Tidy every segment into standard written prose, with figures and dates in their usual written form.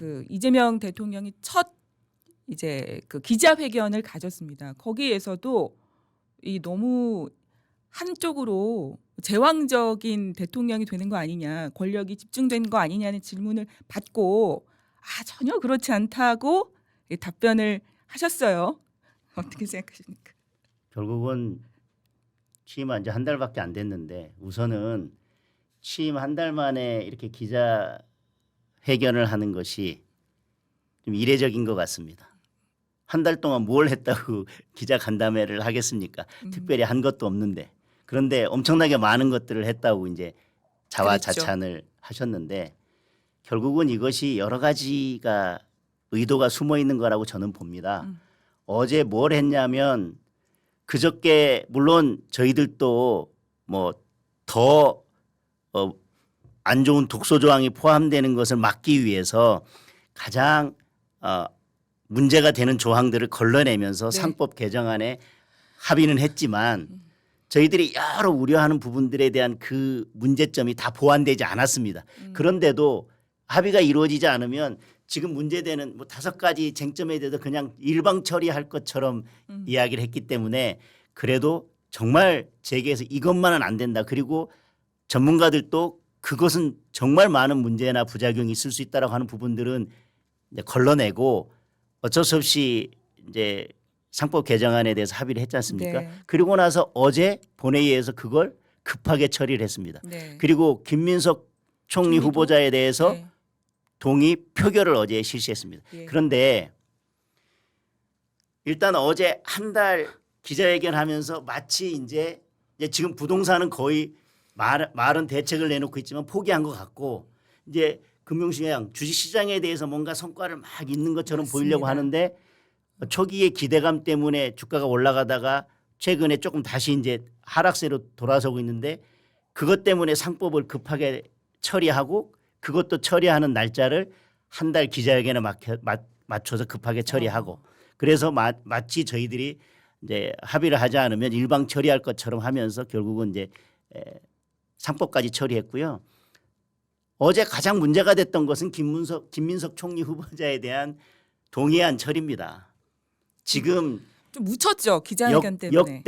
그 이재명 대통령이 첫 이제 그 기자회견을 가졌습니다. 거기에서도 이 너무 한쪽으로 제왕적인 대통령이 되는 거 아니냐, 권력이 집중되는 거 아니냐는 질문을 받고 전혀 그렇지 않다고 답변을 하셨어요. 어떻게 생각하십니까? 결국은 취임한 지 한 달밖에 안 됐는데 우선은 취임 한 달 만에 이렇게 기자회견을 하는 것이 좀 이례적인 것 같습니다. 한 달 동안 뭘 했다고 기자 간담회를 하겠습니까? 특별히 한 것도 없는데. 그런데 엄청나게 많은 것들을 했다고 이제 자화자찬을 하셨는데 결국은 이것이 여러 가지가 의도가 숨어 있는 거라고 저는 봅니다. 어제 뭘 했냐면 그저께 물론 저희들도 뭐 더 안 좋은 독소 조항이 포함되는 것을 막기 위해서 가장 문제가 되는 조항들을 걸러내면서 네. 상법 개정안에 합의는 했지만 저희들이 여러 우려하는 부분들에 대한 그 문제점이 다 보완되지 않았습니다. 그런데도 합의가 이루어지지 않으면 지금 문제되는 뭐 5가지 쟁점에 대해서 그냥 일방 처리할 것처럼 이야기를 했기 때문에 그래도 정말 재계에서 이것만은 안 된다. 그리고 전문가들도 그것은 정말 많은 문제나 부작용이 있을 수 있다라고 하는 부분들은 이제 걸러내고 어쩔 수 없이 이제 상법 개정안에 대해서 합의를 했지 않습니까? 네. 그리고 나서 어제 본회의에서 그걸 급하게 처리를 했습니다. 네. 그리고 김민석 총리 총리도? 후보자에 대해서 네. 동의 표결을 어제 실시했습니다. 예. 그런데 일단 어제 한 달 기자회견하면서 마치 이제 지금 부동산은 거의 말은 대책을 내놓고 있지만 포기한 것 같고 이제 금융시장 주식시장에 대해서 뭔가 성과를 막 있는 것처럼 맞습니다. 보이려고 하는데 초기의 기대감 때문에 주가가 올라가다가 최근에 조금 다시 이제 하락세로 돌아서고 있는데 그것 때문에 상법을 급하게 처리하고 그것도 처리하는 날짜를 한 달 기자회견에 맞춰서 급하게 처리하고 그래서 마치 저희들이 이제 합의를 하지 않으면 일방 처리할 것처럼 하면서 결국은 이제 상법까지 처리했고요. 어제 가장 문제가 됐던 것은 김민석 총리 후보자에 대한 동의안 처리입니다. 지금 좀 묻혔죠 기자회견 때문에.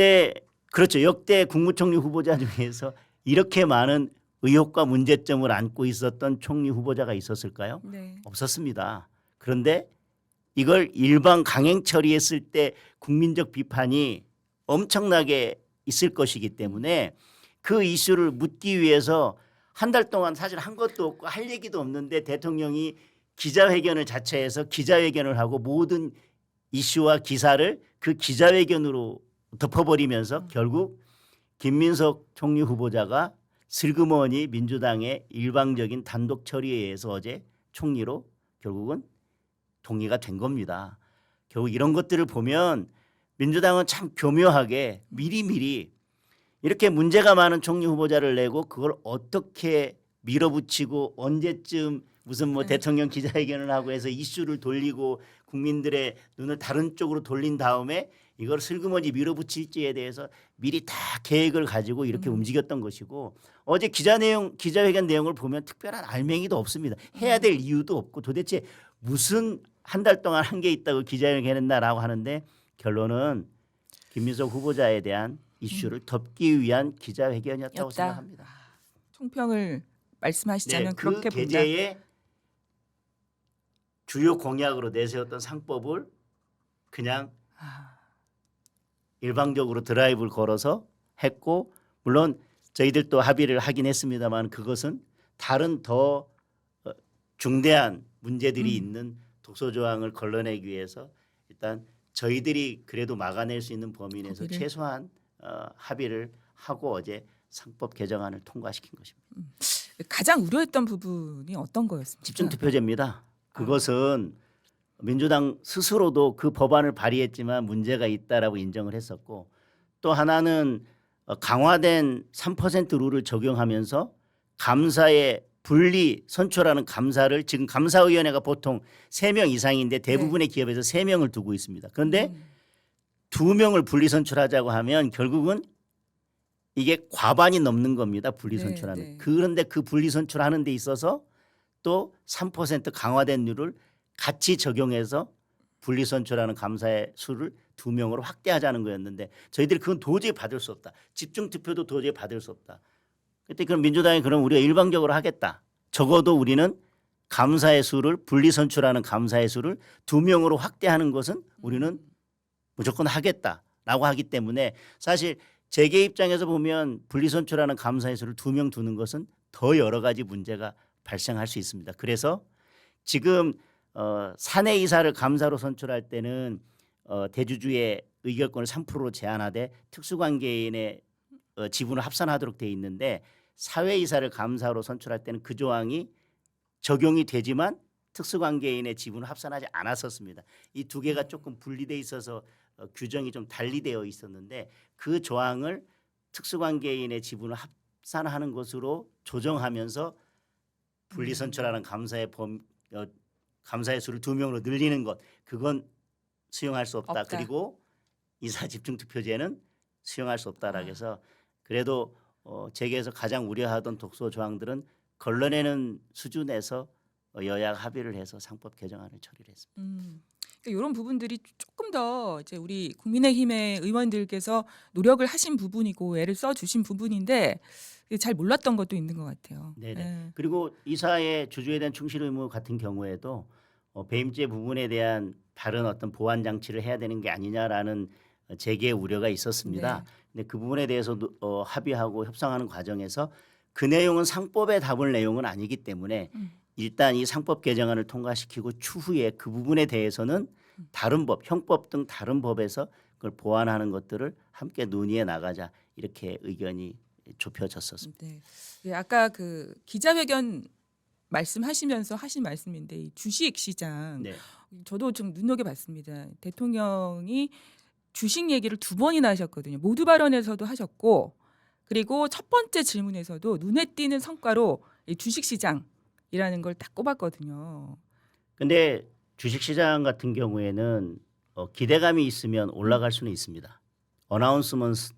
역대 국무총리 후보자 중에서 이렇게 많은 의혹과 문제점을 안고 있었던 총리 후보자가 있었을까요? 네. 없었습니다. 그런데 이걸 일방 강행 처리했을 때 국민적 비판이 엄청나게 있을 것이기 때문에 그 이슈를 묻기 위해서 한 달 동안 사실 한 것도 없고 할 얘기도 없는데 대통령이 기자회견을 자체해서 기자회견을 하고 모든 이슈와 기사를 그 기자회견으로 덮어버리면서 결국 김민석 총리 후보자가 슬그머니 민주당의 일방적인 단독 처리에 의해서 어제 총리로 결국은 동의가 된 겁니다. 결국 이런 것들을 보면 민주당은 참 교묘하게 미리미리 이렇게 문제가 많은 총리 후보자를 내고 그걸 어떻게 밀어붙이고 언제쯤 무슨 뭐 대통령 기자회견을 하고 해서 이슈를 돌리고 국민들의 눈을 다른 쪽으로 돌린 다음에 이걸 슬그머니 밀어붙일지에 대해서 미리 다 계획을 가지고 이렇게 움직였던 것이고 어제 기자회견 내용을 보면 특별한 알맹이도 없습니다. 해야 될 이유도 없고 도대체 무슨 한 달 동안 한 게 있다고 기자회견 했나라고 하는데 결론은 김민석 후보자에 대한 이슈를 덮기 위한 기자회견이었다고 생각합니다. 총평을 말씀하시자면 그 그렇게 본다. 계제의 주요 공약으로 내세웠던 상법을 그냥 일방적으로 드라이브를 걸어서 했고 물론 저희들도 합의를 하긴 했습니다만 그것은 다른 더 중대한 문제들이 있는 독소 조항을 걸러내기 위해서 일단 저희들이 그래도 막아낼 수 있는 범위 내에서 최소한 합의를 하고 어제 상법 개정안을 통과시킨 것입니다. 가장 우려했던 부분이 어떤 거였습니까? 집중투표제입니다. 그것은 민주당 스스로도 그 법안을 발의했지만 문제가 있다라고 인정을 했었고 또 하나는 강화된 3% 룰을 적용하면서 감사의 분리 선출하는 감사를 지금 감사위원회가 보통 3명 이상인데 대부분의 기업에서 3명을 두고 있습니다. 그런데 2명을 분리 선출하자고 하면 결국은 이게 과반이 넘는 겁니다. 분리 선출하는. 네. 그런데 그 분리 선출하는 데 있어서 또 3% 강화된 률을 같이 적용해서 분리선출하는 감사의 수를 2명으로 확대하자는 거였는데 저희들이 그건 도저히 받을 수 없다. 집중투표도 도저히 받을 수 없다. 그때 그럼 민주당이 그럼 우리가 일방적으로 하겠다. 적어도 우리는 감사의 수를 분리선출하는 감사의 수를 2명으로 확대하는 것은 우리는 무조건 하겠다라고 하기 때문에 사실 재계 입장에서 보면 분리선출하는 감사의 수를 2명 두는 것은 더 여러 가지 문제가 발생할 수 있습니다. 그래서 지금 사내이사를 감사로 선출할 때는 대주주의 의결권을 3%로 제한하되 특수관계인의 지분을 합산하도록 돼 있는데 사회이사를 감사로 선출할 때는 그 조항이 적용이 되지만 특수관계인의 지분을 합산하지 않았었습니다. 이 두 개가 조금 분리돼 있어서 규정이 좀 달리 되어 있었는데 그 조항을 특수관계인의 지분을 합산하는 것으로 조정하면서 분리선출하는 감사의 수를 2명으로 늘리는 것 그건 수용할 수 없다. 없다. 그리고 이사 집중투표제는 수용할 수 없다라고 해서 그래도 재계에서 가장 우려하던 독소 조항들은 걸러내는 수준에서 여야 합의를 해서 상법 개정안을 처리를 했습니다. 그러니까 이런 부분들이 조금 더 이제 우리 국민의힘의 의원들께서 노력을 하신 부분이고 애를 써주신 부분인데 잘 몰랐던 것도 있는 것 같아요. 네네. 예. 그리고 이사의 주주에 대한 충실 의무 같은 경우에도 배임죄 부분에 대한 다른 어떤 보완 장치를 해야 되는 게 아니냐라는 재계의 우려가 있었습니다. 네. 근데 그 부분에 대해서도 합의하고 협상하는 과정에서 그 내용은 상법에 담을 내용은 아니기 때문에 일단 이 상법 개정안을 통과시키고 추후에 그 부분에 대해서는 다른 법, 형법 등 다른 법에서 그걸 보완하는 것들을 함께 논의해 나가자 이렇게 의견이 좁혀졌었습니다. 네. 예, 아까 그 기자회견 말씀하시면서 하신 말씀인데 이 주식 시장 네. 저도 좀 눈여겨봤습니다. 대통령이 주식 얘기를 2번이나 하셨거든요. 모두 발언에서도 하셨고 그리고 첫 번째 질문에서도 눈에 띄는 성과로 이 주식 시장이라는 걸 딱 꼽았거든요. 근데 주식시장 같은 경우에는 기대감이 있으면 올라갈 수는 있습니다. 어나운스먼트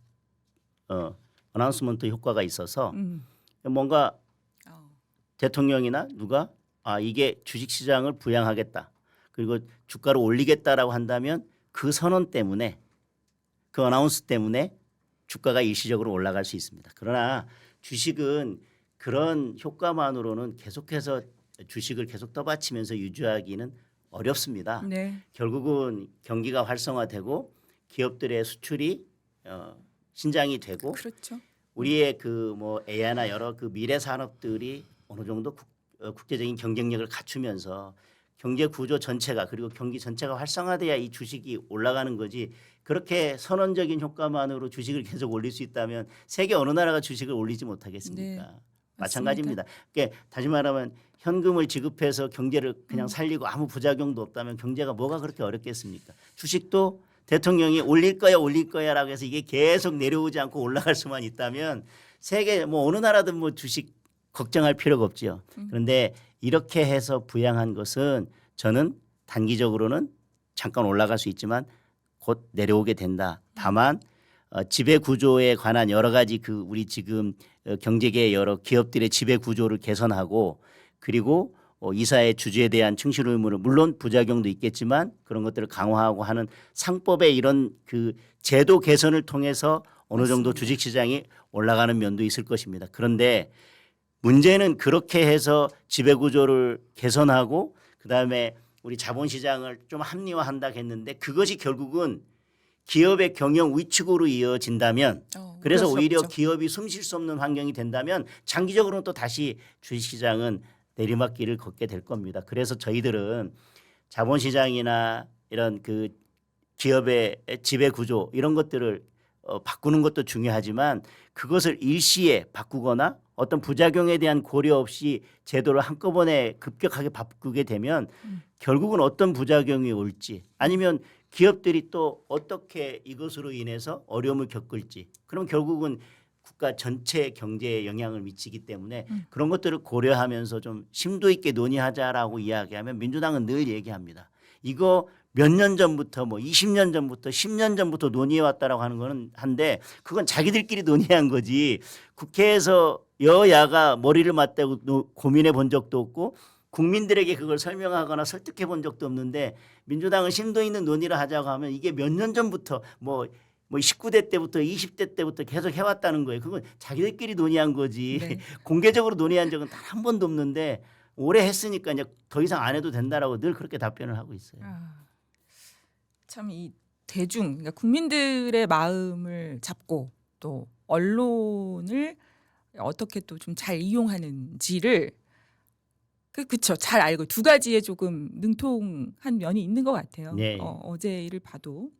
효과가 있어서 뭔가 대통령이나 누가 이게 주식시장을 부양하겠다. 그리고 주가를 올리겠다라고 한다면 그 선언 때문에 그 어나운스 때문에 주가가 일시적으로 올라갈 수 있습니다. 그러나 주식은 그런 효과만으로는 계속해서 주식을 계속 떠받치면서 유지하기는 어렵습니다. 네. 결국은 경기가 활성화되고 기업들의 수출이 신장이 되고 그렇죠. 우리의 그 뭐 AI나 여러 그 미래 산업들이 어느 정도 국제적인 경쟁력을 갖추면서 경제 구조 전체가 그리고 경기 전체가 활성화돼야 이 주식이 올라가는 거지. 그렇게 선언적인 효과만으로 주식을 계속 올릴 수 있다면 세계 어느 나라가 주식을 올리지 못하겠습니까? 네, 마찬가지입니다. 그러니까 다시 말하면 현금을 지급해서 경제를 그냥 살리고 아무 부작용도 없다면 경제가 뭐가 그렇게 어렵겠습니까? 주식도 대통령이 올릴 거야라고 해서 이게 계속 내려오지 않고 올라갈 수만 있다면 세계 뭐 어느 나라든 뭐 주식 걱정할 필요가 없죠. 그런데 이렇게 해서 부양한 것은 저는 단기적으로는 잠깐 올라갈 수 있지만 곧 내려오게 된다. 다만 지배 구조에 관한 여러 가지 그 우리 지금 경제계 여러 기업들의 지배 구조를 개선하고 그리고 이사의 주주에 대한 충실 의무를 물론 부작용도 있겠지만 그런 것들을 강화하고 하는 상법의 이런 그 제도 개선을 통해서 어느 정도 주식 시장이 올라가는 면도 있을 것입니다. 그런데 문제는 그렇게 해서 지배 구조를 개선하고 그다음에 우리 자본 시장을 좀 합리화한다 했는데 그것이 결국은 기업의 경영 위축으로 이어진다면 그래서 그럴 수 오히려 없죠. 기업이 숨 쉴 수 없는 환경이 된다면 장기적으로는 또 다시 주식시장은 내리막길을 걷게 될 겁니다. 그래서 저희들은 자본시장이나 이런 그 기업의 지배 구조 이런 것들을 바꾸는 것도 중요하지만 그것을 일시에 바꾸거나 어떤 부작용에 대한 고려 없이 제도를 한꺼번에 급격하게 바꾸게 되면 결국은 어떤 부작용이 올지 아니면 기업들이 또 어떻게 이것으로 인해서 어려움을 겪을지 그럼 결국은 국가 전체 경제에 영향을 미치기 때문에 그런 것들을 고려하면서 좀 심도 있게 논의하자라고 이야기하면 민주당은 늘 얘기합니다. 이거 몇 년 전부터 뭐 20년 전부터 10년 전부터 논의해 왔다라고 하는 거는 한데 그건 자기들끼리 논의한 거지 국회에서 여야가 머리를 맞대고 고민해 본 적도 없고 국민들에게 그걸 설명하거나 설득해 본 적도 없는데 민주당은 심도 있는 논의를 하자고 하면 이게 몇 년 전부터 뭐 19대 때부터 20대 때부터 계속 해왔다는 거예요. 그건 자기들끼리 논의한 거지 네. 공개적으로 논의한 적은 단 한 번도 없는데 오래 했으니까 이제 더 이상 안 해도 된다라고 늘 그렇게 답변을 하고 있어요. 참 이 대중, 그러니까 국민들의 마음을 잡고 또 언론을 어떻게 또 좀 잘 이용하는지를 그쵸 잘 알고 두 가지에 조금 능통한 면이 있는 것 같아요. 네. 어제를 봐도